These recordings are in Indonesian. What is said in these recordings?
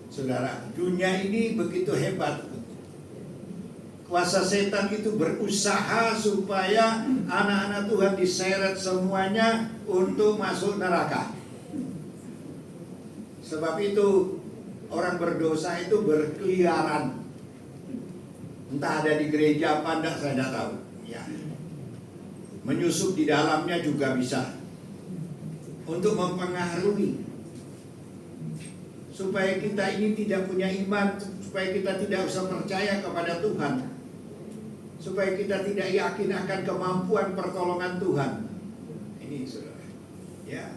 Saudara, dunia ini begitu hebat. Kuasa setan itu berusaha supaya anak-anak Tuhan diseret semuanya untuk masuk neraka. Sebab itu orang berdosa itu berkeliaran. Entah ada di gereja apa enggak, saya tidak tahu. Ya. Menyusup di dalamnya juga bisa. Untuk mempengaruhi. Supaya kita ini tidak punya iman, supaya kita tidak usah percaya kepada Tuhan. Supaya kita tidak yakin akan kemampuan pertolongan Tuhan. Ini saudara. Ya.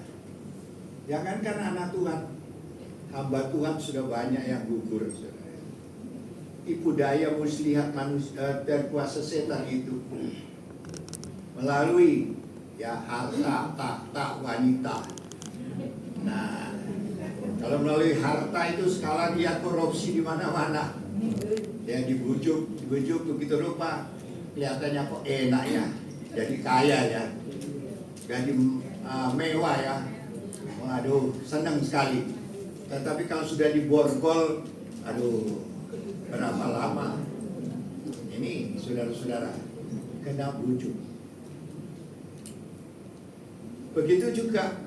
Jangankan anak Tuhan, hamba Tuhan sudah banyak yang gugur, saudara. Tipu daya muslihat manusia dan kuasa setan itu melalui ya harta, tahta, wanita. Nah, kalau melalui harta itu sekarang dia korupsi di mana-mana. Dia dibujuk begitu rupa, kelihatannya kok enak ya, jadi kaya ya, jadi mewah ya. Waduh, senang sekali. Tetapi kalau sudah diborgol, aduh, berapa lama? Ini saudara-saudara, kena bujuk. Begitu juga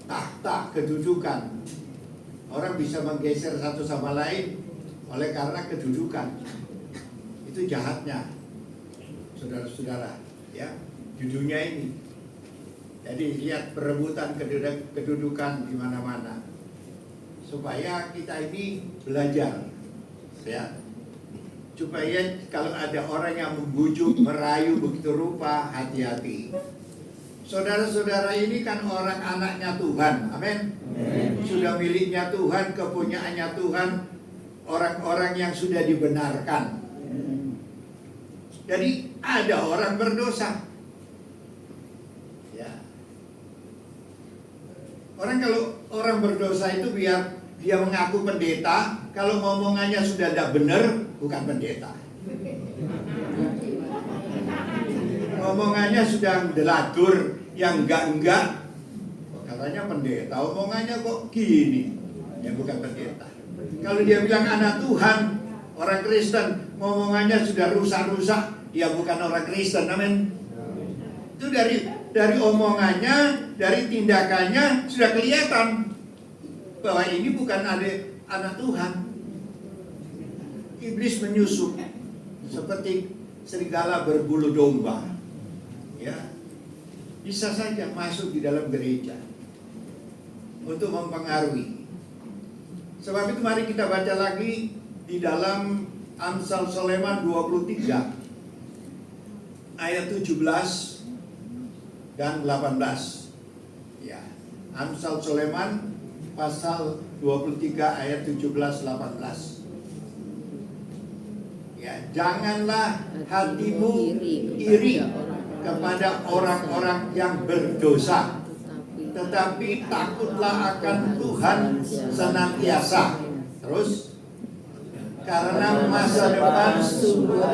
tahta kedudukan. Orang bisa menggeser satu sama lain oleh karena kedudukan. Itu jahatnya, saudara-saudara, ya, di dunia ini. Jadi lihat perebutan kedudukan di mana-mana. Supaya kita ini belajar, ya. Supaya kalau ada orang yang membujuk, merayu begitu rupa, hati-hati. Saudara-saudara ini kan orang anaknya Tuhan, amin. Sudah miliknya Tuhan, kepunyaannya Tuhan, orang-orang yang sudah dibenarkan. Jadi ada orang berdosa. Ya. Kalau orang berdosa itu biar dia mengaku pendeta, kalau ngomongannya sudah tidak benar, bukan pendeta. Omongannya sudah delatur, yang enggak, katanya pendeta, omongannya kok gini, ya bukan pendeta. Kalau dia bilang anak Tuhan, orang Kristen, omongannya sudah rusak-rusak, dia bukan orang Kristen, amin. Itu dari omongannya, dari tindakannya sudah kelihatan bahwa ini bukan anak Tuhan. Iblis menyusup seperti serigala berbulu domba. Ya, bisa saja masuk di dalam gereja untuk mempengaruhi. Sebab itu mari kita baca lagi di dalam Amsal Soleman 23 ayat 17 dan 18. Ya, Amsal Soleman pasal 23 ayat 17-18. Ya, janganlah hatimu iri kepada orang-orang yang berdosa, tetapi takutlah akan Tuhan senantiasa. Terus, karena masa depan sungguh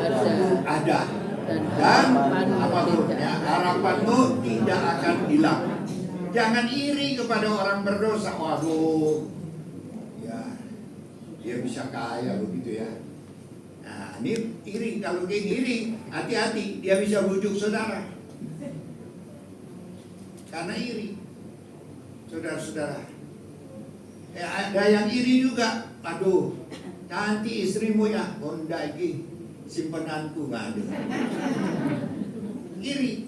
ada, dan apapun ya, harapanmu tidak akan hilang. Jangan iri kepada orang berdosa. Waduh, ya, dia bisa kaya begitu ya. Nah, ini iri. Kalau dia iri, hati-hati, dia bisa bujuk saudara. Karena iri, saudara-saudara. Ada yang iri juga. Aduh, nanti istrimu ya, Honda ini simpenanku nggak ada. Iri.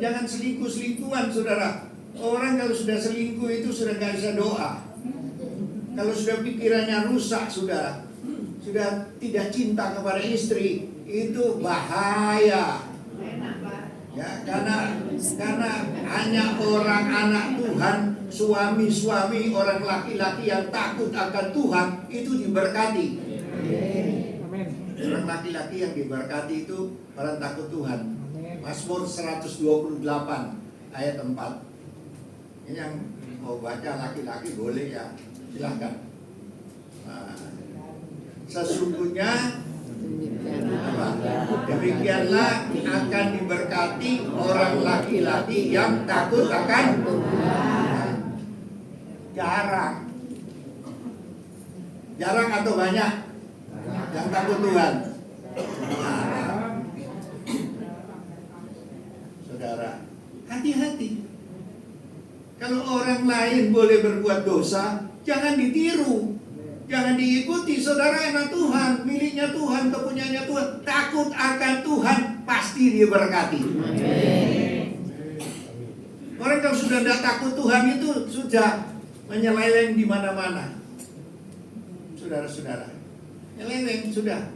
Jangan selingkuh-selingkuhan, saudara. Orang kalau sudah selingkuh itu sudah nggak bisa doa. Kalau sudah pikirannya rusak, saudara, sudah tidak cinta kepada istri, itu bahaya. Ya, karena hanya orang anak Tuhan, suami-suami, orang laki-laki yang takut akan Tuhan itu diberkati. Orang laki-laki yang diberkati itu orang takut Tuhan. Mazmur 128 ayat 4. Ini yang mau baca laki-laki boleh ya, silahkan. Sesungguhnya demikianlah akan diberkati orang laki-laki yang takut akan Tuhan. Jarang Jarang atau banyak yang takut Tuhan? Saudara, hati-hati. Kalau orang lain boleh berbuat dosa, jangan ditiru, jangan diikuti. Saudara anak Tuhan, miliknya Tuhan, kepunyaannya Tuhan. Takut akan Tuhan, pasti diberkati. Orang kalau sudah tidak takut Tuhan itu sudah menyeleweng di mana-mana. Saudara-saudara, menyeleweng sudah.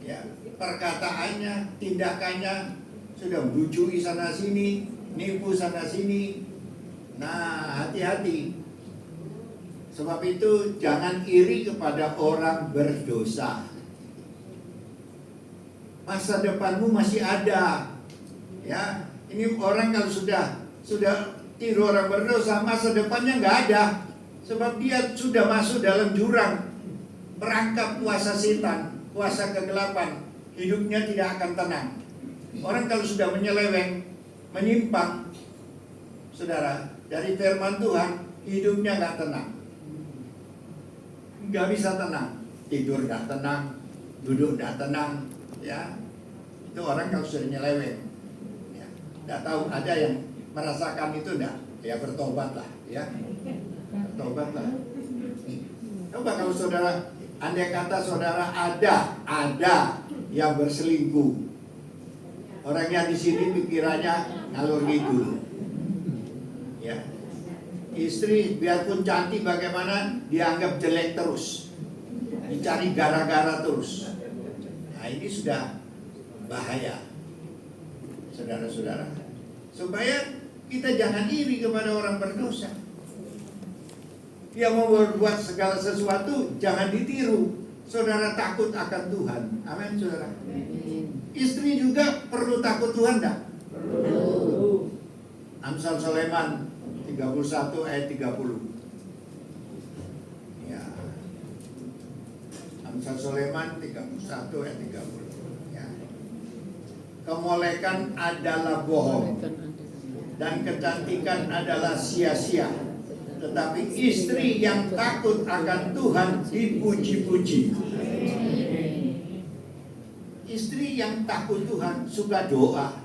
Ya, perkataannya, tindakannya sudah membujui sana sini, nipu sana sini. Nah, hati-hati. Sebab itu jangan iri kepada orang berdosa. Masa depanmu masih ada. Ya, ini orang kalau sudah tiru orang berdosa, masa depannya nggak ada. Sebab dia sudah masuk dalam jurang, merangkap kuasa setan, kuasa kegelapan. Hidupnya tidak akan tenang. Orang kalau sudah menyeleweng, menyimpang, saudara, dari firman Tuhan, hidupnya nggak tenang. Nggak bisa tenang. Tidur nggak tenang, duduk nggak tenang. Ya, itu orang kalau sudah nyeleweng. Ya, nggak tahu ada yang merasakan itu enggak? Ya bertobatlah, ya. Bertobatlah. Coba kalau saudara, andai kata saudara ada yang berselingkuh. Orangnya di sini pikirannya ngalur ngidul. Ya. Istri biarpun cantik bagaimana dianggap jelek terus. Dicari gara-gara terus. Nah, ini sudah bahaya. Saudara-saudara. Supaya kita jangan iri kepada orang berdosa. Dia mau berbuat segala sesuatu, jangan ditiru. Saudara takut akan Tuhan. Amin, saudara. Istri juga perlu takut Tuhan, enggak? Perlu. Amsal Sulaiman 31 ayat 30. Ya. Amsal Sulaiman 31 ayat 30. Ya. Kemolekan adalah bohong dan kecantikan adalah sia-sia. Tetapi istri yang takut akan Tuhan dipuji-puji. Istri yang takut Tuhan suka doa.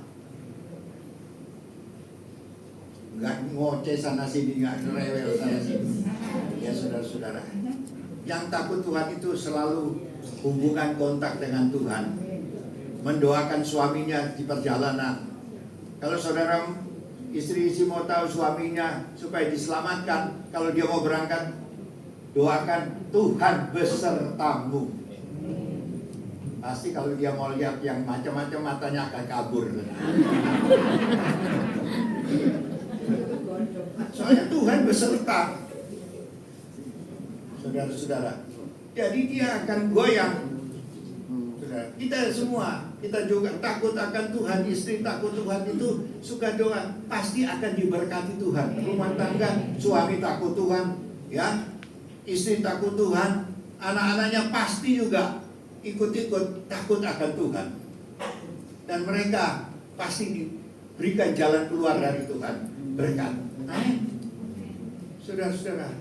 Enggak ngoceh sana sini, enggak rewel sana sini. Ya saudara-saudara, yang takut Tuhan itu selalu hubungan kontak dengan Tuhan, mendoakan suaminya di perjalanan. Kalau saudara istri mau tahu suaminya supaya diselamatkan, kalau dia mau berangkat, doakan Tuhan besertamu. Pasti kalau dia mau lihat yang macam-macam matanya akan kabur. Soalnya Tuhan beserta. Saudara-saudara, jadi dia akan goyang. Saudara, kita semua, kita juga takut akan Tuhan. Istri takut Tuhan itu suka doa, pasti akan diberkati Tuhan. Rumah tangga, suami takut Tuhan, ya, istri takut Tuhan, anak-anaknya pasti juga ikut-ikut takut akan Tuhan. Dan mereka pasti diberikan jalan keluar dari Tuhan, berkat. Saudara-saudara,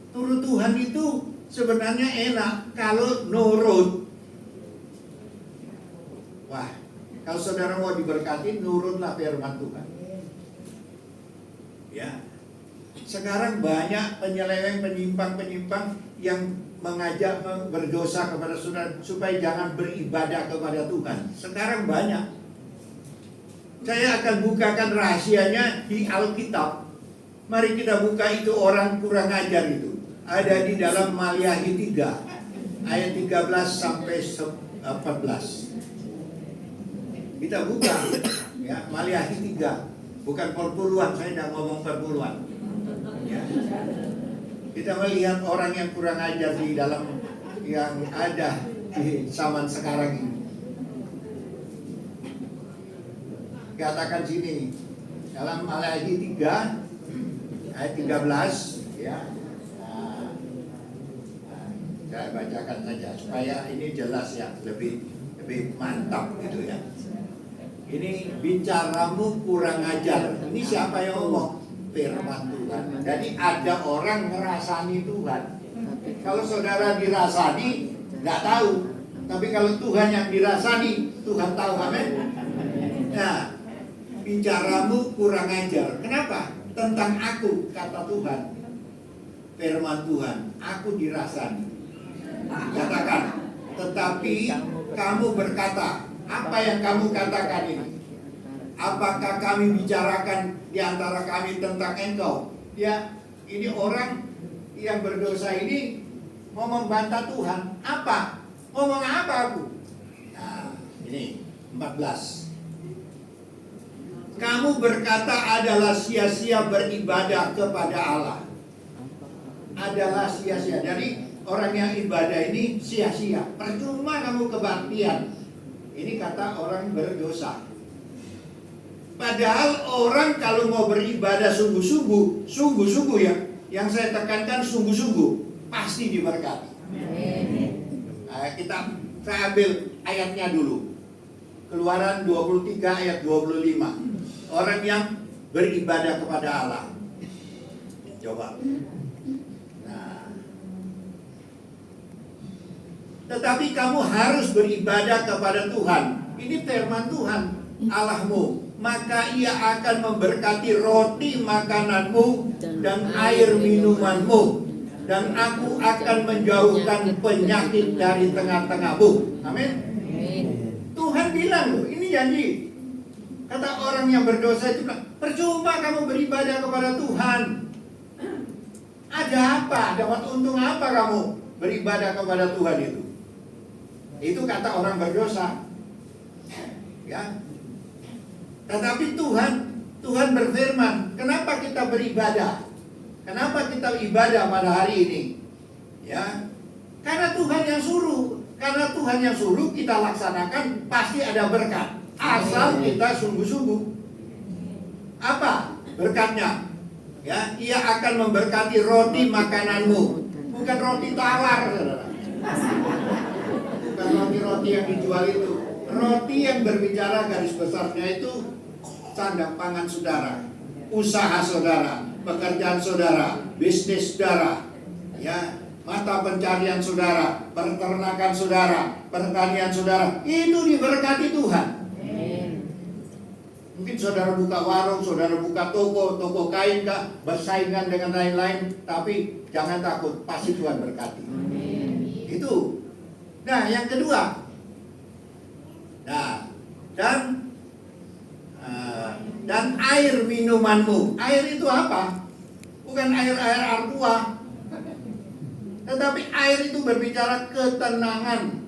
turut Tuhan itu sebenarnya enak kalau nurut. Wah, kalau saudara mau diberkati, nurutlah firman Tuhan. Ya, sekarang banyak penyeleweng, penyimpang yang mengajak berdosa kepada saudara supaya jangan beribadah kepada Tuhan. Sekarang banyak. Saya akan bukakan rahasianya di Alkitab. Mari kita buka itu orang kurang ajar itu. Ada di dalam Maliahi 3 ayat 13 sampai 14. Kita buka ya, Maliahi 3. Bukan perpuluhan, saya tidak ngomong perpuluhan. Ya. Kita melihat orang yang kurang ajar di dalam yang ada di zaman sekarang ini. Katakan sini dalam Maliahi 3 ayat 13 ya. Saya bacakan saja supaya ini jelas ya, lebih mantap gitu ya. Ini bicaramu kurang ajar. Ini siapa yang ngomong? Firman Tuhan. Jadi ada orang ngerasani Tuhan. Kalau saudara dirasani, nggak tahu. Tapi kalau Tuhan yang dirasani, Tuhan tahu, amin. Nah, bicaramu kurang ajar. Kenapa? Tentang aku, kata Tuhan. Firman Tuhan, aku dirasani. Katakan, tetapi kamu berkata, apa yang kamu katakan ini? Apakah kami bicarakan di antara kami tentang engkau? Ya, ini orang yang berdosa ini mau membantah Tuhan. Apa? Ngomong apa aku? Nah, ini 14. Kamu berkata adalah sia-sia beribadah kepada Allah. Adalah sia-sia. Jadi orang yang ibadah ini sia-sia. Percuma kamu kebaktian. Ini kata orang berdosa. Padahal orang kalau mau beribadah sungguh-sungguh ya. Yang saya tekankan sungguh-sungguh, pasti diberkati. Nah, saya ambil ayatnya dulu. Keluaran 23 ayat 25. Orang yang beribadah kepada Allah. Coba. Nah. Tetapi kamu harus beribadah kepada Tuhan. Ini firman Tuhan Allahmu. Maka ia akan memberkati roti makananmu dan air minumanmu. Dan aku akan menjauhkan penyakit dari tengah-tengahmu. Amin. Tuhan bilang loh, ini janji. Kata orang yang berdosa itu, percuma kamu beribadah kepada Tuhan. Ada apa? Dapat untung apa kamu beribadah kepada Tuhan itu? Itu kata orang berdosa. Ya. Tetapi Tuhan berfirman, kenapa kita beribadah? Kenapa kita ibadah pada hari ini? Ya, karena Tuhan yang suruh. Karena Tuhan yang suruh kita laksanakan, pasti ada berkat. Asal kita sungguh-sungguh. Apa berkatnya? Ya, ia akan memberkati roti makananmu, bukan roti tawar, saudara. Bukan roti-roti yang dijual itu. Roti yang berbicara garis besarnya itu sandang pangan saudara, usaha saudara, pekerjaan saudara, bisnis saudara, ya, mata pencarian saudara, peternakan saudara, pertanian saudara, itu diberkati Tuhan. Mungkin saudara buka warung, saudara buka toko kain kah, bersaingan dengan lain-lain, tapi jangan takut, pasti Tuhan berkati. Itu. Nah, yang kedua. Nah, dan air minumanmu. Air itu apa? Bukan air Artua. Tetapi air itu berbicara ketenangan.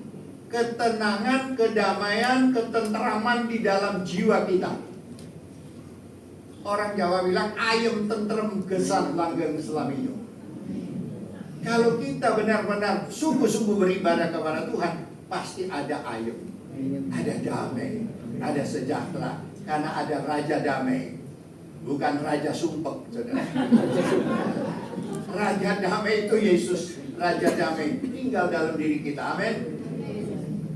Ketenangan, kedamaian, ketenteraman di dalam jiwa kita. Orang Jawa bilang ayem tentrem gesan langgeng selaminya. Kalau kita benar-benar sungguh-sungguh beribadah kepada Tuhan, pasti ada ayem, ada damai, ada sejahtera. Karena ada Raja Damai, bukan Raja Sumpek, saudara. Raja Damai itu Yesus, Raja Damai tinggal dalam diri kita, amin.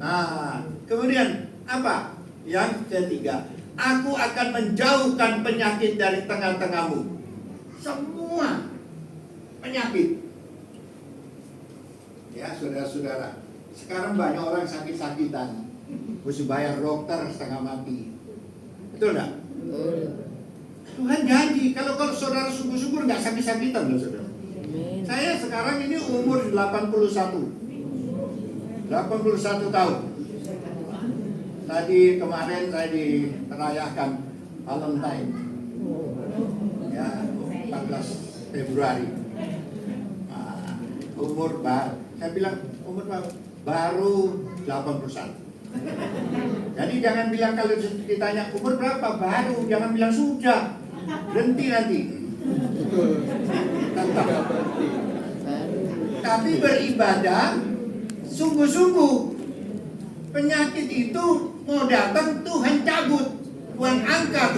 Nah, kemudian apa? Yang ketiga, aku akan menjauhkan penyakit dari tengah-tengahmu. Semua penyakit. Ya, saudara-saudara. Sekarang banyak orang sakit-sakitan, mesti bayar dokter setengah mati. Betul enggak? Tuhan janji kalau saudara sungguh-sungguh nggak sakit-sakitan loh saudara. Saya sekarang ini umur 81 tahun. Tadi kemarin saya dirayakan Valentine, ya 14 Februari. Nah, saya bilang umur baru 81. Jadi jangan bilang kalau ditanya umur berapa baru, jangan bilang sudah, berhenti nanti. Tetap. Tapi beribadah sungguh-sungguh. Penyakit itu mau datang Tuhan cabut, Tuhan angkat.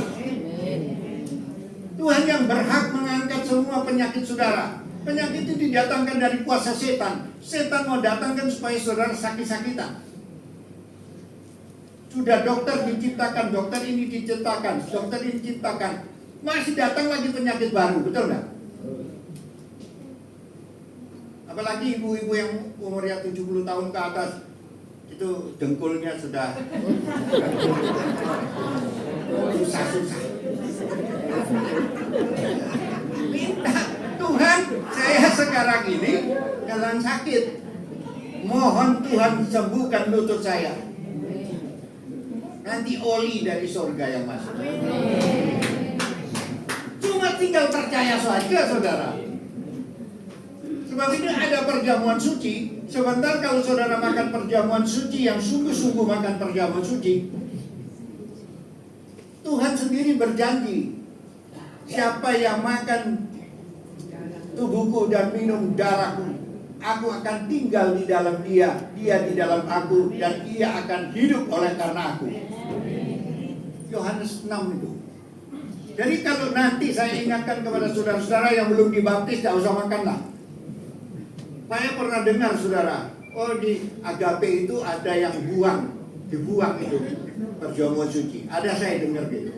Tuhan yang berhak mengangkat semua penyakit saudara. Penyakit itu didatangkan dari kuasa setan. Setan mau datangkan supaya saudara sakit-sakitan. Sudah dokter diciptakan, dokter ini diciptakan, dokter ini diciptakan, masih datang lagi penyakit baru, betul nggak? Apalagi ibu-ibu yang umurnya 70 tahun ke atas, itu dengkulnya sudah susah-susah. Minta, Tuhan, saya sekarang ini jalan sakit, mohon Tuhan sembuhkan lutut saya. Nanti oli dari surga yang masuk. Cuma tinggal percaya saja, saudara. Sebab ini ada perjamuan suci. Sebentar kalau saudara makan perjamuan suci yang sungguh-sungguh makan perjamuan suci, Tuhan sendiri berjanji, siapa yang makan tubuhku dan minum darahku, aku akan tinggal di dalam dia, dia di dalam aku, dan ia akan hidup oleh karena aku. Yohanes 6 itu. Jadi kalau nanti saya ingatkan kepada saudara-saudara yang belum dibaptis, tidak usah makanlah. Saya pernah dengar, saudara, oh di Agape itu ada yang dibuang itu perjamuan suci. Ada saya dengar gitu.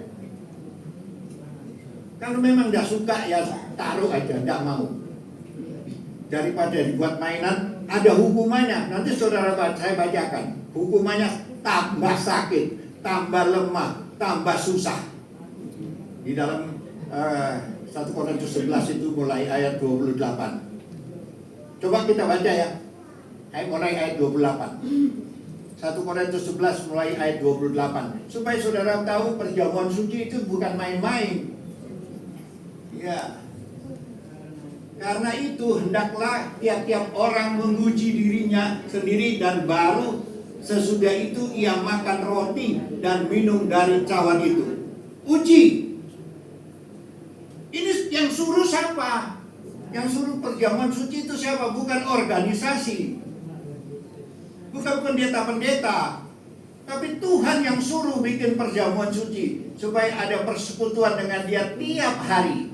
Kalau memang tidak suka ya taruh aja, tidak mau. Daripada dibuat mainan, ada hukumannya. Nanti saudara saya bacakan. Hukumannya tambah sakit, tambah lemah, tambah susah. Di dalam 1 Korintus 11 itu mulai ayat 28. Coba kita baca ya. Mulai ayat 28. 1 Korintus 11 mulai ayat 28. Supaya saudara tahu perjamuan suci itu bukan main-main. Ya. Karena itu hendaklah tiap-tiap orang menguji dirinya sendiri, dan baru sesudah itu ia makan roti dan minum dari cawan itu. Uji. Ini yang suruh siapa? Yang suruh perjamuan suci itu siapa? Bukan organisasi, bukan pendeta-pendeta, tapi Tuhan yang suruh bikin perjamuan suci supaya ada persekutuan dengan Dia tiap hari.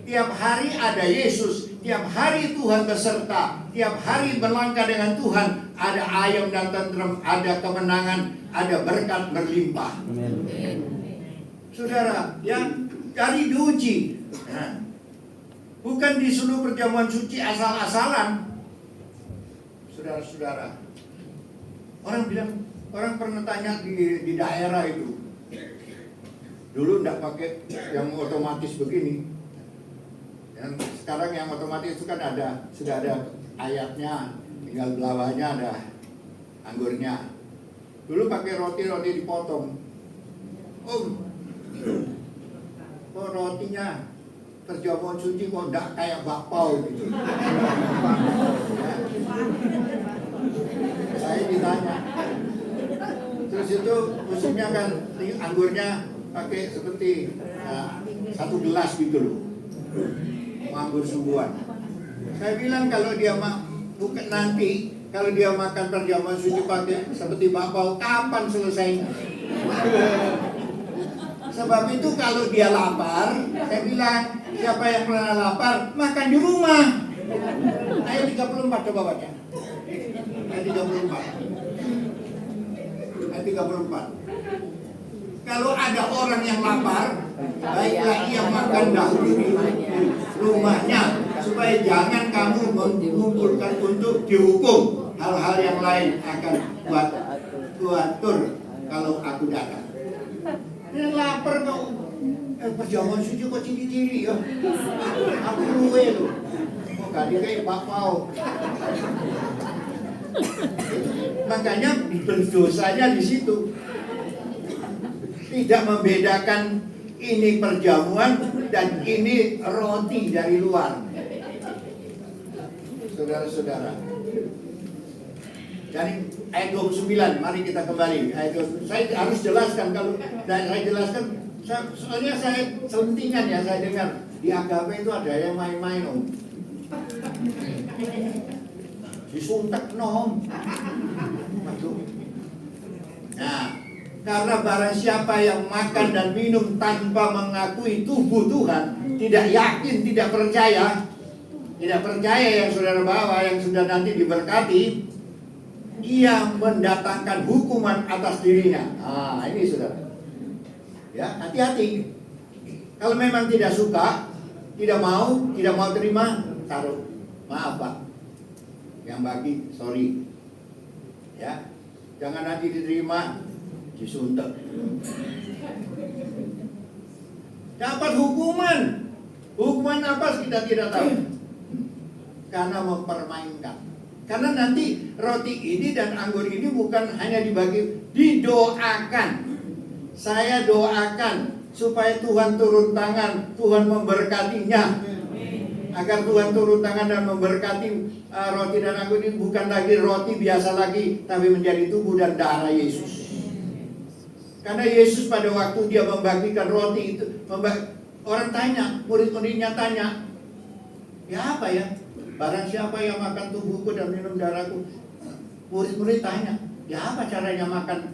Tiap hari ada Yesus, tiap hari Tuhan beserta, tiap hari berlangkah dengan Tuhan, ada ayam dan tentrem, ada kemenangan, ada berkat berlimpah. Saudara, yang dari diuji. Bukan disuruh perjamuan suci asal-asalan. Saudara-saudara, orang pernah tanya di daerah itu, dulu tidak pakai yang otomatis begini. Yang sekarang yang otomatis itu kan sudah ada ayatnya, tinggal bawahnya ada anggurnya. Dulu pakai roti dipotong. Kok rotinya perjamuan suci kok enggak kayak bakpao gitu. Saya ditanya. Terus itu musimnya kan anggurnya pakai seperti 1 gelas gitu loh. Anggur sungguhan. Saya bilang kalau dia bukan nanti kalau dia makan perjamuan suci pakai seperti bakpao, kapan selesainya? Sebab itu kalau dia lapar, saya bilang, siapa yang pernah lapar, makan di rumah. Ayat 34 coba baca. Ayat 34. Ayat 34. Kalau ada orang yang lapar, baiklah ia makan dahulu di rumahnya, supaya jangan kamu mengumpulkan untuk dihukum. Hal-hal yang lain akan kuatur kalau aku datang. Yang lapar kok perjamuan suci kok ciri-ciri ya. Aku luwe loh. Kok gak kayak bakpao. Makanya berdosanya di situ. Tidak membedakan ini perjamuan dan ini roti dari luar. Saudara-saudara. Dari ayat 29, mari kita kembali. Ayat 29. Saya harus jelaskan kalau saya jelaskan, soalnya saya selentingan ya, saya dengar di Agape itu ada yang main-main om. Disuntak nom. Nah, karena barang siapa yang makan dan minum tanpa mengakui tubuh Tuhan, tidak yakin, tidak percaya yang saudara bawa, yang sudah nanti diberkati, ia mendatangkan hukuman atas dirinya. Ini saudara. Ya, hati-hati. Kalau memang tidak suka, tidak mau terima, taruh. Maaf Pak, yang bagi sorry, ya, jangan nanti diterima disuntek, dapat hukuman apa kita tidak tahu, karena mempermainkan. Karena nanti roti ini dan anggur ini bukan hanya dibagi, didoakan. Saya doakan supaya Tuhan turun tangan, Tuhan memberkatinya. Agar Tuhan turun tangan dan memberkati roti dan anggur ini bukan lagi roti biasa lagi, tapi menjadi tubuh dan darah Yesus. Karena Yesus pada waktu dia membagikan roti itu, orang tanya, murid-muridnya tanya, ya apa ya? Barang siapa yang makan tubuhku dan minum darahku. Murid-murid tanya, ya apa caranya makan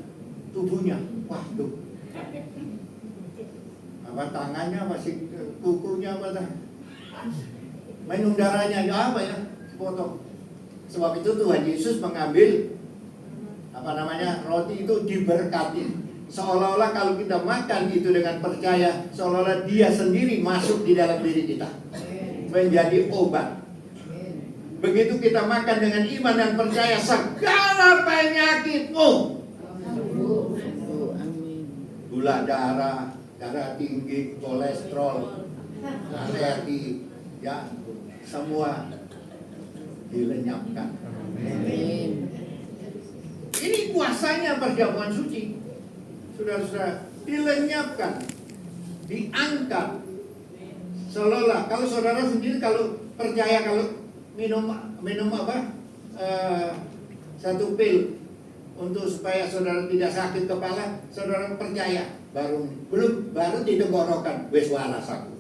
tubuhnya? Wah tuh, apa tangannya masih kukunya apa dah? Minum darahnya, ya apa ya? Potong. Sebab itu Tuhan Yesus mengambil roti itu diberkati. Seolah-olah kalau kita makan itu dengan percaya, seolah-olah dia sendiri masuk di dalam diri kita, menjadi obat. Begitu kita makan dengan iman dan percaya, segala penyakitmu, gula darah, darah tinggi, kolesterol, alergi, ya, semua dilenyapkan. Ini kuasanya perjamuan suci. Saudara-saudara, dilenyapkan, diangkat. Seolah-olah kalau saudara sendiri kalau percaya, kalau minum satu pil untuk supaya saudara tidak sakit kepala, saudara percaya, baru ditenggorokan, wes waras aku.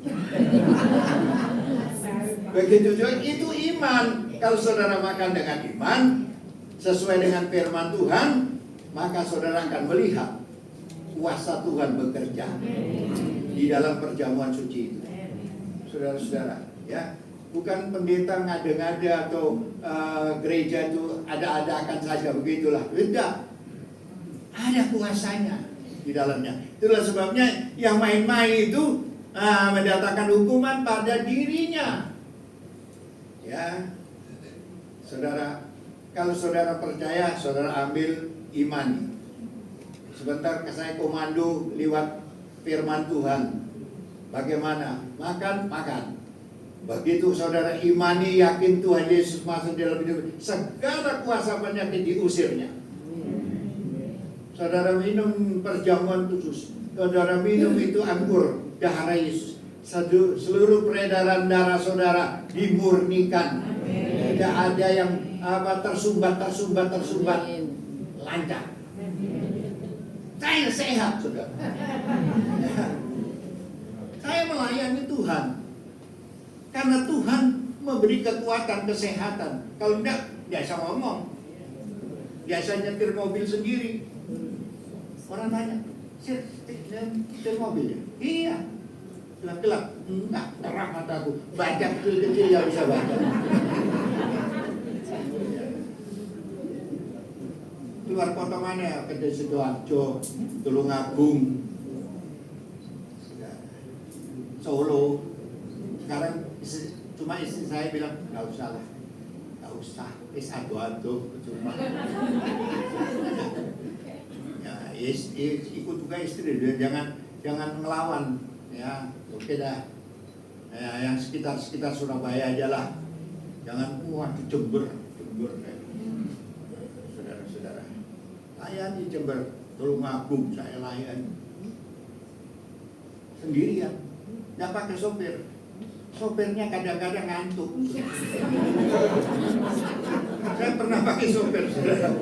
Begitu juga itu iman. Kalau saudara makan dengan iman sesuai dengan firman Tuhan, maka saudara akan melihat kuasa Tuhan bekerja di dalam perjamuan suci itu. Saudara-saudara, ya, bukan pendeta ngada-ngada atau gereja itu ada-adakan saja begitulah. Tidak, ada kuasanya di dalamnya. Itulah sebabnya yang main-main itu mendatangkan hukuman pada dirinya. Ya, saudara, kalau saudara percaya, saudara ambil imani. Sebentar saya komando lewat firman Tuhan. Bagaimana? Makan. Begitu saudara imani, yakin Tuhan Yesus masuk dalam hidup, segala kuasa penyakit diusirnya. Saudara minum perjamuan khusus, saudara minum itu anggur darah Yesus, seluruh peredaran darah saudara dimurnikan. Tidak ada yang tersumbat, lancar. Saya sehat, saudara. Saya melayani Tuhan karena Tuhan memberi kekuatan, kesehatan. Kalau enggak, biasa ngomong, biasa nyetir mobil sendiri. Orang tanya, setir mobil ya? Iya. Gelap-gelap? Enggak, terang mataku. Baca kecil-kecil yang bisa baca. Keluar kota mana? Ke Sidoarjo, Tulungagung, Solo. Sekarang cuma istri saya bilang, nggak usah, ado-ado cuma. Ya, ikut juga istri, jangan ngelawan, ya, oke dah. Ya, yang sekitar Surabaya aja lah, jangan di Jember. Saudara-saudara, layani Jember, Tulungagung saya layani sendirian, nggak pakai sopir. Sopirnya kadang-kadang ngantuk. Saya pernah pakai sopir, saudara.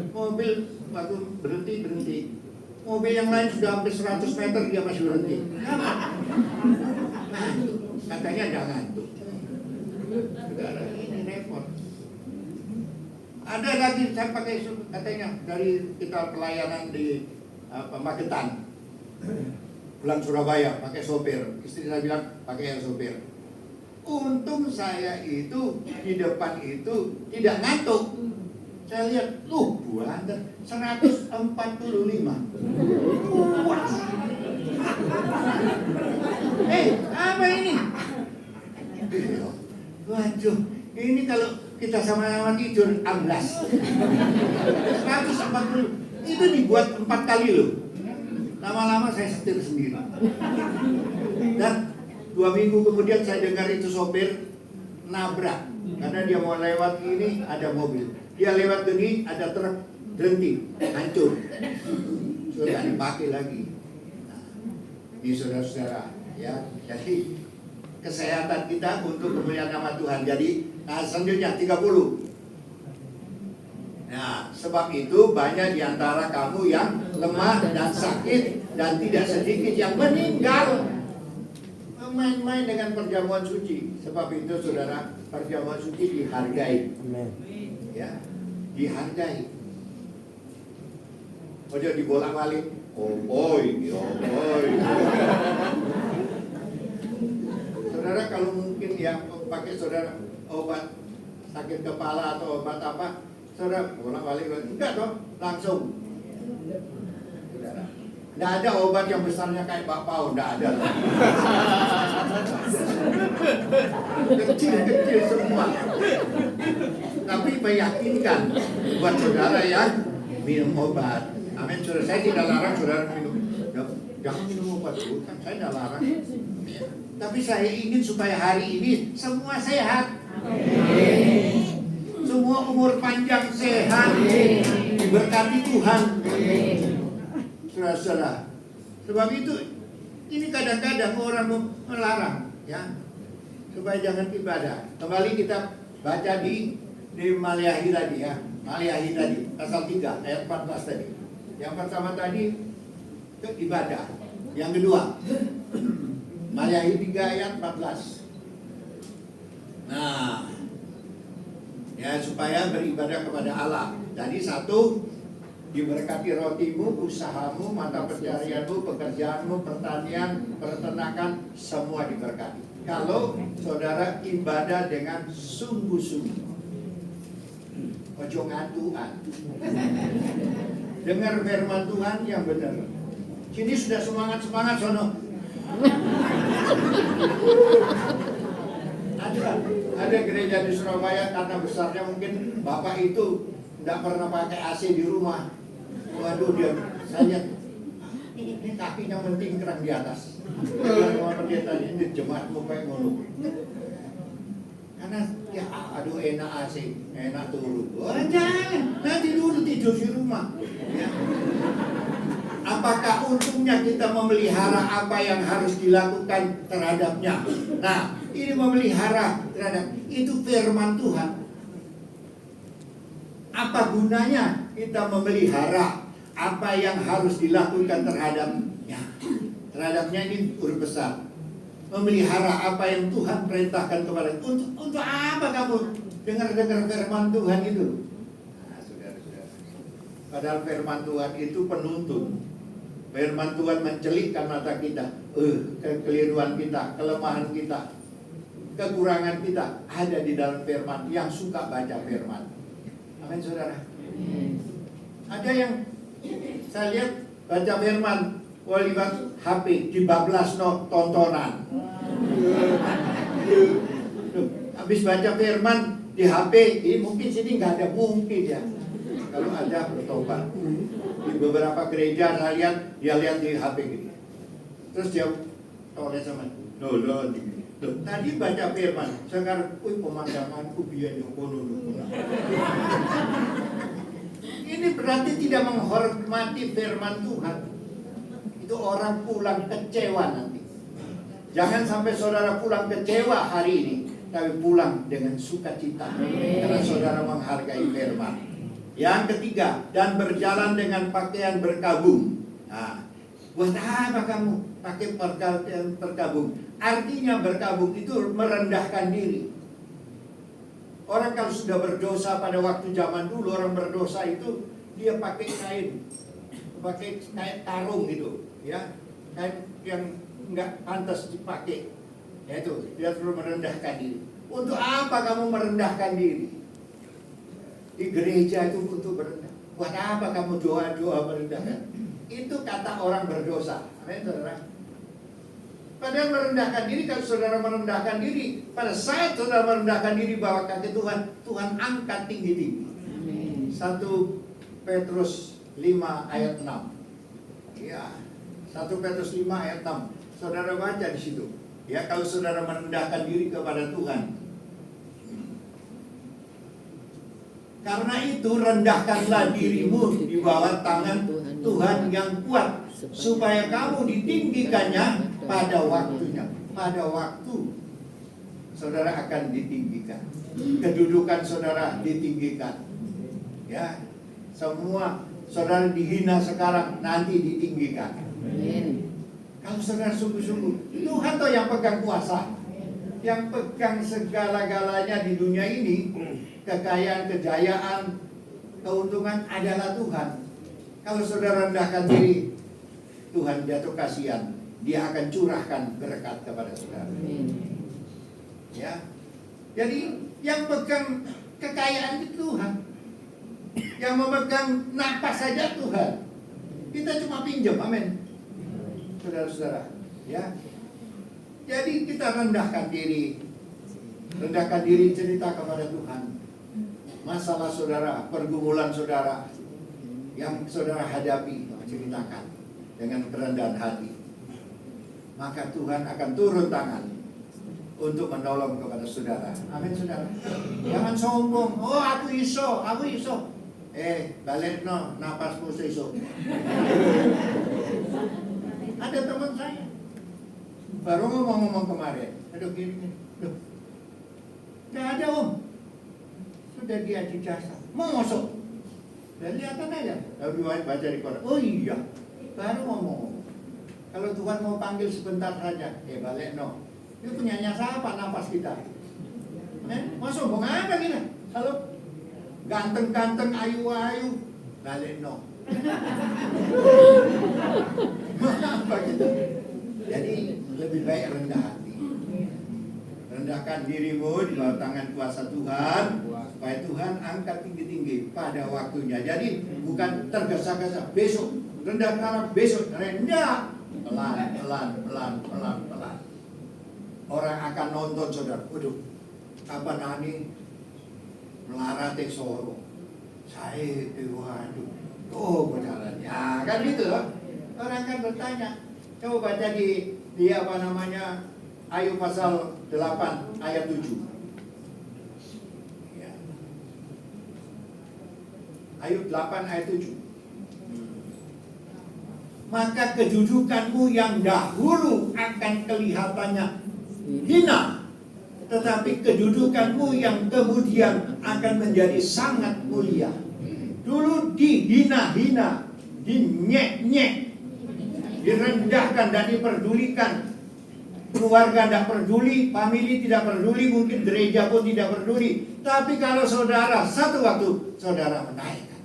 Mobil waktu berhenti. Mobil yang lain sudah hampir 100 meter dia masih berhenti. Ngantuk. Katanya nggak ngantuk. Saudara, ini repot. Ada lagi saya pakai katanya dari kita pelayanan di Magetan. Pulang Surabaya pakai sopir, istri saya bilang pakai sopir. Untung saya itu di depan itu tidak ngantuk. Saya lihat, buanter 145. Puas. Apa ini? Waduh, Ini kalau kita sama-sama tidur 16. 140. Itu dibuat 4 kali loh. Lama-lama saya setir sendiri. Dan 2 minggu kemudian saya dengar itu sopir nabrak. Karena dia mau lewat ini ada mobil. Dia lewat ini ada truk berhenti, hancur. Sudah dipakai lagi. Nah, ini saudara-saudara, ya. Jadi kesehatan kita untuk kemuliaan nama Tuhan. Jadi, selanjutnya 30. Nah, sebab itu banyak di antara kamu yang lemah dan sakit dan tidak sedikit yang meninggal. Main-main dengan perjamuan suci. Sebab itu saudara, perjamuan suci dihargai. Ya, dihargai. Ojo dibolak-balik. Oh boy. Saudara kalau mungkin yang pakai saudara obat sakit kepala atau obat apa, saudara bolak-balik enggak dong, langsung. Saudara, enggak ada obat yang besarnya kayak bakpao, enggak ada. Kecil-kecil semua. Tapi meyakinkan buat saudara yang minum obat. Amin. Saudara, saya tidak larang saudara minum. Jangan minum obat dulu, kan saya tidak larang. Tapi saya ingin supaya hari ini semua sehat. Semua umur panjang sehat. Diberkati Tuhan. Saudara-saudara. Sebab itu ini kadang-kadang orang melarang, ya, supaya jangan ibadah. Kembali kita baca di Maliahi tadi, ya. Maliahi tadi pasal 3 ayat 14 tadi. Yang pertama tadi ke ibadah. Yang kedua Maliahi 3 ayat 14. Nah, ya, supaya beribadah kepada Allah. Jadi satu, diberkati rotimu, usahamu, mata pencarianmu, pekerjaanmu, pertanian, peternakan, semua diberkati. Kalau saudara ibadah dengan sungguh-sungguh. Ojo ngantuan. Dengar firman Tuhan yang benar. Sini sudah semangat-semangat sono. Ada gereja di Surabaya karena besarnya mungkin bapak itu tidak pernah pakai AC di rumah. Waduh, dia saya ini kakinya mentingkrang di atas. Sama pendeta ini jemaatmu kayak ngono. Karena ya aduh enak AC, enak turun. Oh, jangan, nanti dulu tidur di rumah. Ya. Apakah untungnya kita memelihara apa yang harus dilakukan terhadapnya? Nah, ini memelihara terhadap itu firman Tuhan. Apa gunanya kita memelihara apa yang harus dilakukan terhadapnya? Terhadapnya ini huruf besar. Memelihara apa yang Tuhan perintahkan kepada kita. Untuk apa kamu dengar-dengar firman Tuhan itu? Nah, saudara-saudara. Padahal firman Tuhan itu penuntun. Firman Tuhan mencelikkan mata kita, kekeliruan kita, kelemahan kita, kekurangan kita ada di dalam firman. Yang suka baca firman, amin saudara. Ada yang saya lihat baca firman, lihat HP dibablas tontonan. Habis baca firman di HP, ini mungkin sini nggak ada, mungkin ya. Kalau ada bertobat. Di beberapa gereja saya lihat, dia lihat di HP gitu. Terus dia toleh sama, tadi baca firman, sekarang, pemandanganku biar di kono. Ini berarti tidak menghormati firman Tuhan. Itu orang pulang kecewa nanti. Jangan sampai saudara pulang kecewa hari ini, tapi pulang dengan sukacita karena saudara menghargai firman. Yang ketiga, dan berjalan dengan pakaian berkabung. Nah, buat apa kamu pakai pakaian berkabung? Artinya berkabung itu merendahkan diri. Orang kalau sudah berdosa pada waktu zaman dulu, orang berdosa itu dia pakai kain tarung gitu, ya, kain yang nggak pantas dipakai. Ya itu, dia perlu merendahkan diri. Untuk apa kamu merendahkan diri? Di gereja itu untuk berendah. Buat apa kamu doa-doa merendahkan? Itu kata orang berdosa. Amin, saudara. Padahal merendahkan diri, kalau saudara merendahkan diri, pada saat saudara merendahkan diri bawa kaki Tuhan, Tuhan angkat tinggi-tinggi. 1 Petrus 5 ayat 6. Ya, 1 Petrus 5 ayat 6. Saudara baca di situ. Ya, kalau saudara merendahkan diri kepada Tuhan. Karena itu rendahkanlah dirimu di bawah tangan Tuhan yang kuat, supaya kamu ditinggikannya pada waktunya. Pada waktu saudara akan ditinggikan, kedudukan saudara ditinggikan. Ya, semua saudara dihina sekarang, nanti ditinggikan. Kalau saudara sungguh-sungguh, Tuhan tuh yang pegang kuasa, yang pegang segala-galanya di dunia ini, kekayaan, kejayaan, keuntungan adalah Tuhan. Kalau saudara rendahkan diri, Tuhan jatuh kasihan, Dia akan curahkan berkat kepada saudara. Ya, jadi yang pegang kekayaan itu Tuhan, yang memegang napas saja Tuhan. Kita cuma pinjam, amin, saudara-saudara. Ya, jadi kita rendahkan diri, cerita kepada Tuhan. Masalah saudara, pergumulan saudara yang saudara hadapi, ceritakan dengan kerendahan hati. Maka Tuhan akan turun tangan untuk menolong kepada saudara. Amin, saudara. Jangan sombong. Oh, aku iso. Balik no, napasmu iso. Ada teman saya baru ngomong kemarin. Aduh gini. Loh, gak ada om. Sudah dia dijasa. Mau masuk. Dan lihatkan aja. Lalu baca di Quran. Oh iya, baru ngomong. Kalau Tuhan mau panggil sebentar saja, balik no. Itu punyanya siapa nafas kita? Masuk mau apa kita? Kalau ganteng-ganteng, ayu-ayu, balik no. Apa gitu? Jadi lebih baik rendah hati. Rendahkan dirimu di bawah tangan kuasa Tuhan, supaya Tuhan angkat tinggi-tinggi pada waktunya. Jadi bukan tergesa-gesa. Besok rendah karena besok rendah. Pelan. Orang akan nonton saudara. Waduh, apa nani melarat soro. Saya waduh. Oh, berjalan. Ya, kan gitu loh. Orang akan bertanya. Coba baca di apa namanya? Ayub pasal 8 ayat 7. Ya. Ayub 8 ayat 7. Maka kedudukanmu yang dahulu akan kelihatannya hina, tetapi kedudukanmu yang kemudian akan menjadi sangat mulia. Dulu dihina-hina, dinyek-nyek, direndahkan dan diperdulikan. Keluarga tidak peduli, famili tidak peduli, mungkin gereja pun tidak peduli. Tapi kalau saudara, satu waktu saudara menaikkan.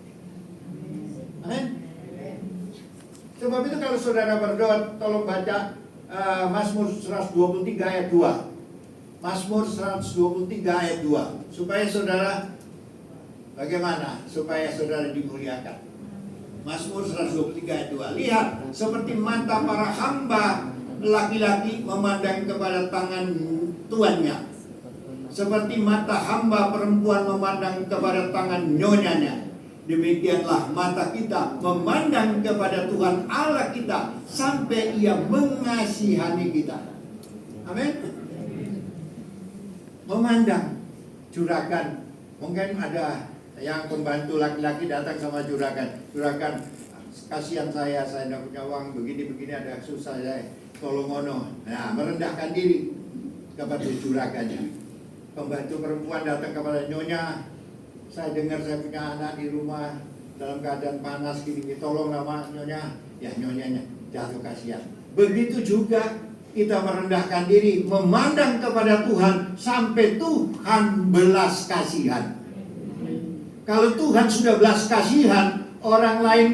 Amin. Sebab itu kalau saudara berdoa, tolong baca Mazmur 123 ayat 2. Mazmur 123 ayat 2. Supaya saudara, bagaimana? Supaya saudara dimuliakan. Mazmur 123 ayat 2. Lihat, seperti mata para hamba laki-laki memandang kepada tangan tuannya, seperti mata hamba perempuan memandang kepada tangan nyonyanya, demikianlah mata kita memandang kepada Tuhan Allah kita sampai Ia mengasihani kita. Amin. Memandang juragan. Mungkin ada yang pembantu laki-laki datang sama juragan, kasihan saya tidak punya uang, begini ada susah saya, tolong ono. Nah, merendahkan diri kepada juragannya. Pembantu perempuan datang kepada nyonya, saya dengar saya punya anak di rumah dalam keadaan panas gini, tolong nama nyonya. Ya, nyonyanya jatuh kasihan. Begitu juga kita merendahkan diri, memandang kepada Tuhan sampai Tuhan belas kasihan. Kalau Tuhan sudah belas kasihan, orang lain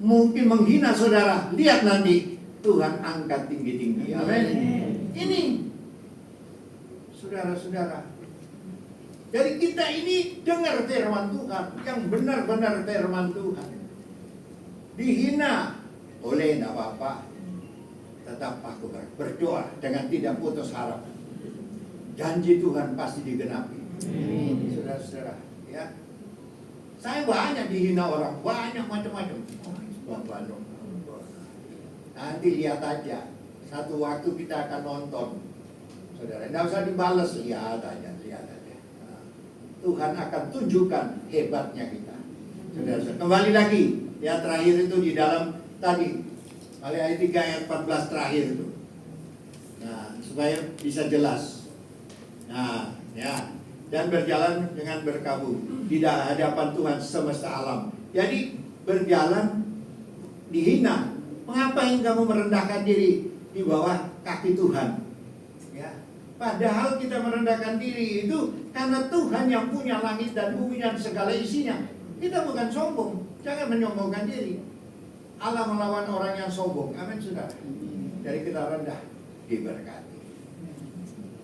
mungkin menghina saudara. Lihat nanti Tuhan angkat tinggi-tinggi. Amin. Ini saudara-saudara. Jadi kita ini dengar firman Tuhan, yang benar-benar firman Tuhan. Dihina, boleh, tidak apa-apa. tetap aku berdoa dengan tidak putus harapan. Janji Tuhan pasti digenapi. Saudara-saudara, ya. Saya banyak dihina orang, banyak macam-macam. Nanti lihat aja, satu waktu kita akan nonton, saudara. Tidak usah dibalas, lihat aja. Tuhan akan tunjukkan hebatnya kita. Saudara, kembali lagi, ya terakhir itu di dalam tadi, ayat 3 ayat 14 terakhir itu. Nah, supaya bisa jelas. Nah, ya. Dan berjalan dengan berkabung di hadapan Tuhan semesta alam. Jadi berjalan dihina. Mengapain kamu merendahkan diri di bawah kaki Tuhan? Ya. Padahal kita merendahkan diri itu karena Tuhan yang punya langit dan bumi dan segala isinya. Kita bukan sombong. Jangan menyombongkan diri. Allah melawan orang yang sombong. Amin, saudara. Dari kita rendah diberkati.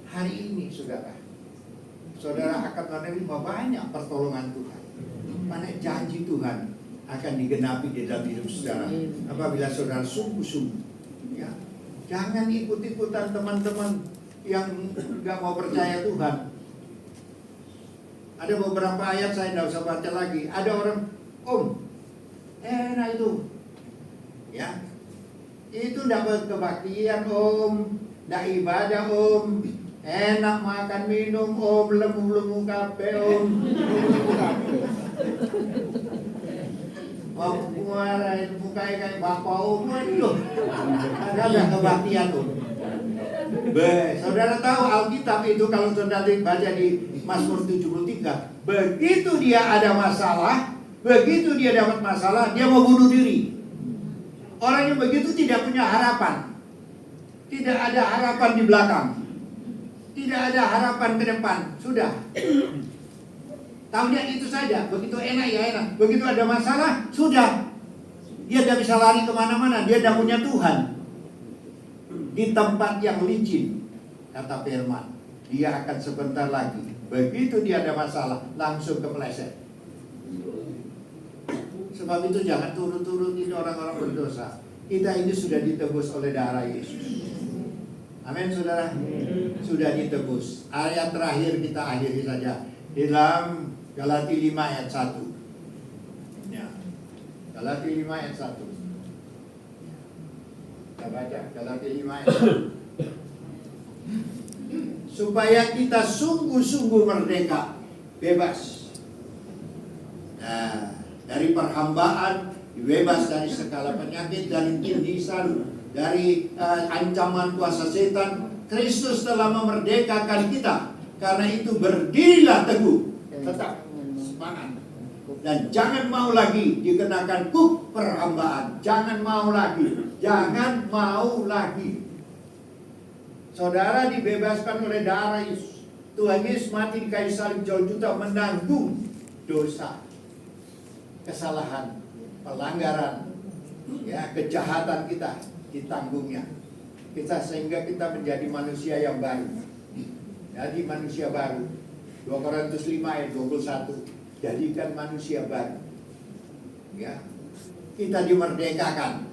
Hari ini, saudara, akan menerima banyak pertolongan Tuhan. Banyak janji Tuhan akan digenapi di dalam hidup saudara. Apabila saudara sungguh-sungguh, ya, jangan ikut-ikutan teman-teman yang nggak mau percaya Tuhan. Ada beberapa ayat saya tidak usah baca lagi. Ada orang, enak itu, ya, itu dapat kebaktian tidak ibadah enak makan minum lemu-lemu kape muara itu mukanya kayak bapak aduh, ada kebaktian saudara tahu Alkitab itu kalau saudara baca di Mazmur 73, begitu dia ada masalah, begitu dia dapat masalah, dia mau bunuh diri. Orang yang begitu tidak punya harapan, tidak ada harapan di belakang, tidak ada harapan ke depan. Sudah, tahunya itu saja. Begitu enak ya enak, begitu ada masalah, sudah, dia tidak bisa lari kemana-mana. Dia tidak punya Tuhan. Di tempat yang licin, kata firman, dia akan sebentar lagi, begitu dia ada masalah, langsung kepleset. Sebab itu jangan turun-turunin orang-orang berdosa. Kita ini sudah ditebus oleh darah Yesus. Amin, saudara. Sudah ditebus. Ayat terakhir kita akhiri saja di dalam Galatia 5 ayat 1. Ya. Galatia 5 ayat 1. Kita baca Galatia 5 ayat 1. Supaya kita sungguh-sungguh merdeka, bebas. Nah, dari perhambaan, bebas dari segala penyakit, dari tindisan, dari ancaman kuasa setan. Kristus telah memerdekakan kita. Karena itu berdirilah teguh, tetap semangat, dan jangan mau lagi dikenakan kuk perhambaan. Jangan mau lagi, jangan mau lagi. Saudara dibebaskan oleh darah Yesus. Tuhan Yesus mati di kayu salib jauh juta menanggung dosa, kesalahan, pelanggaran, ya, kejahatan kita ditanggungnya. Sehingga kita menjadi manusia yang baru. Jadi manusia baru. 2 Korintus 5 ayat 21. Jadikan manusia baru. Ya. Kita dimerdekakan,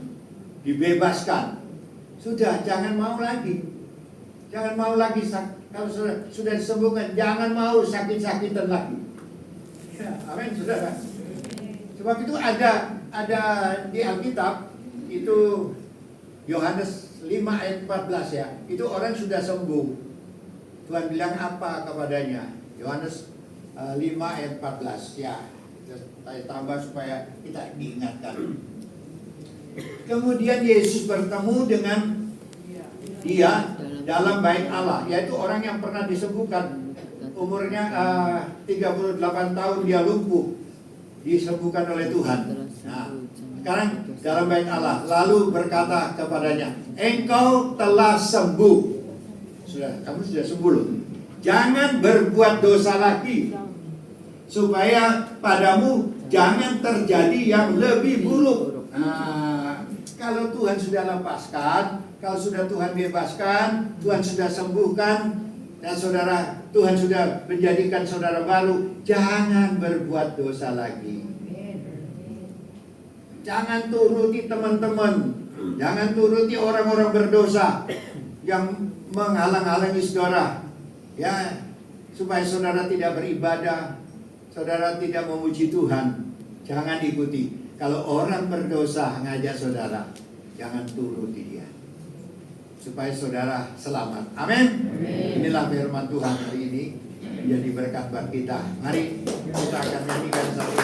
dibebaskan. Sudah, jangan mau lagi. Jangan mau lagi kalau sudah disembuhkan, jangan mau sakit-sakitan lagi. Ya, amin, saudara. Sebab itu ada di Alkitab itu Yohanes 5 ayat 14 ya. Itu orang sudah sembuh. Tuhan bilang apa kepadanya? Yohanes 5 ayat 14 ya. Saya tambah supaya kita diingatkan. Kemudian Yesus bertemu dengan dia dalam bait Allah, yaitu orang yang pernah disembuhkan. Umurnya 38 tahun dia lumpuh, disembuhkan oleh Tuhan. Nah, sekarang dalam bait Allah, lalu berkata kepadanya, engkau telah sembuh. Kamu sudah sembuh loh. Jangan berbuat dosa lagi, supaya padamu jangan terjadi yang lebih buruk. Nah, kalau Tuhan sudah lepaskan, kalau sudah Tuhan bebaskan, Tuhan sudah sembuhkan, dan saudara, Tuhan sudah menjadikan saudara baru, jangan berbuat dosa lagi. Jangan turuti teman-teman Jangan turuti orang-orang berdosa yang menghalang-halangi saudara, ya, supaya saudara tidak beribadah, saudara tidak memuji Tuhan. Jangan ikuti. Kalau orang berdosa ngajak saudara, jangan turuti dia, supaya saudara selamat. Amin. Inilah firman Tuhan hari ini, menjadi berkat buat kita. Mari kita akan nyanyikan satu.